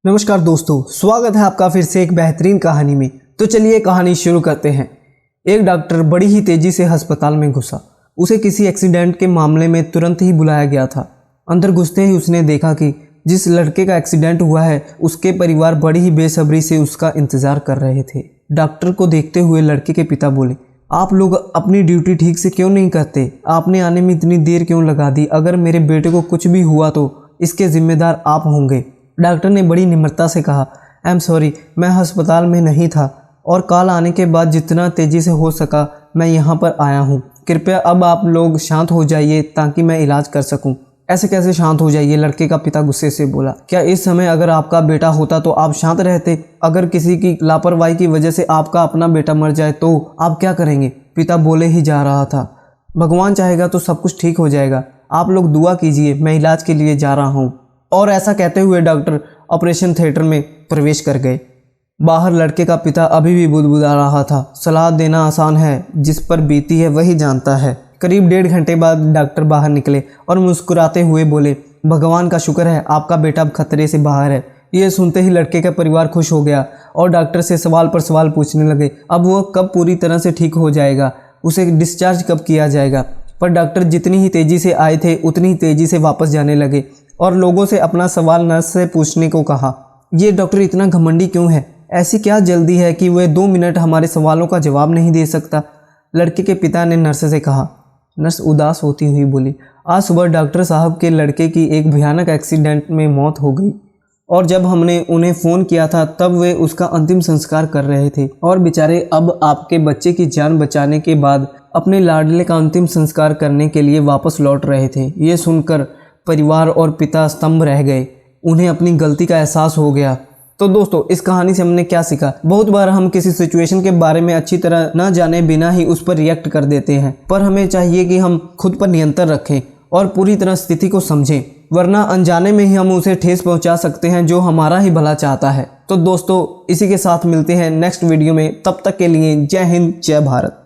नमस्कार दोस्तों, स्वागत है आपका फिर से एक बेहतरीन कहानी में। तो चलिए कहानी शुरू करते हैं। एक डॉक्टर बड़ी ही तेजी से अस्पताल में घुसा। उसे किसी एक्सीडेंट के मामले में तुरंत ही बुलाया गया था। अंदर घुसते ही उसने देखा कि जिस लड़के का एक्सीडेंट हुआ है उसके परिवार बड़ी ही बेसब्री से उसका इंतजार कर रहे थे। डॉक्टर को देखते हुए लड़के के पिता बोले, आप लोग अपनी ड्यूटी ठीक से क्यों नहीं करते? आपने आने में इतनी देर क्यों लगा दी? अगर मेरे बेटे को कुछ भी हुआ तो इसके जिम्मेदार आप होंगे। डॉक्टर ने बड़ी निम्रता से कहा, आई एम सॉरी, मैं अस्पताल में नहीं था और कॉल आने के बाद जितना तेज़ी से हो सका मैं यहाँ पर आया हूँ। कृपया अब आप लोग शांत हो जाइए ताकि मैं इलाज कर सकूँ। ऐसे कैसे शांत हो जाइए? लड़के का पिता गुस्से से बोला। क्या इस समय अगर आपका बेटा होता तो आप शांत रहते? अगर किसी की लापरवाही की वजह से आपका अपना बेटा मर जाए तो आप क्या करेंगे? पिता बोले ही जा रहा था। भगवान चाहेगा तो सब कुछ ठीक हो जाएगा, आप लोग दुआ कीजिए, मैं इलाज के लिए जा रहा हूँ। और ऐसा कहते हुए डॉक्टर ऑपरेशन थिएटर में प्रवेश कर गए। बाहर लड़के का पिता अभी भी बुदबुदा रहा था। सलाह देना आसान है, जिस पर बीती है वही जानता है। करीब 1.5 घंटे बाद डॉक्टर बाहर निकले और मुस्कुराते हुए बोले, भगवान का शुक्र है आपका बेटा अब खतरे से बाहर है। ये सुनते ही लड़के का परिवार खुश हो गया और डॉक्टर से सवाल पर सवाल पूछने लगे। अब वो कब पूरी तरह से ठीक हो जाएगा, उसे डिस्चार्ज कब किया जाएगा? पर डॉक्टर जितनी ही तेज़ी से आए थे उतनी ही तेज़ी से वापस जाने लगे और लोगों से अपना सवाल नर्स से पूछने को कहा। ये डॉक्टर इतना घमंडी क्यों है? ऐसी क्या जल्दी है कि वह 2 मिनट हमारे सवालों का जवाब नहीं दे सकता? लड़के के पिता ने नर्स से कहा। नर्स उदास होती हुई बोली, आज सुबह डॉक्टर साहब के लड़के की एक भयानक एक्सीडेंट में मौत हो गई और जब हमने उन्हें फ़ोन किया था तब वे उसका अंतिम संस्कार कर रहे थे और बेचारे अब आपके बच्चे की जान बचाने के बाद अपने लाडले का अंतिम संस्कार करने के लिए वापस लौट रहे थे। ये सुनकर परिवार और पिता स्तंभ रह गए। उन्हें अपनी गलती का एहसास हो गया। तो दोस्तों, इस कहानी से हमने क्या सीखा? बहुत बार हम किसी सिचुएशन के बारे में अच्छी तरह न जाने बिना ही उस पर रिएक्ट कर देते हैं, पर हमें चाहिए कि हम खुद पर नियंत्रण रखें और पूरी तरह स्थिति को समझें, वरना अनजाने में ही हम उसे ठेस पहुंचा सकते हैं जो हमारा ही भला चाहता है। तो दोस्तों, इसी के साथ मिलते हैं नेक्स्ट वीडियो में। तब तक के लिए जय हिंद, जय भारत।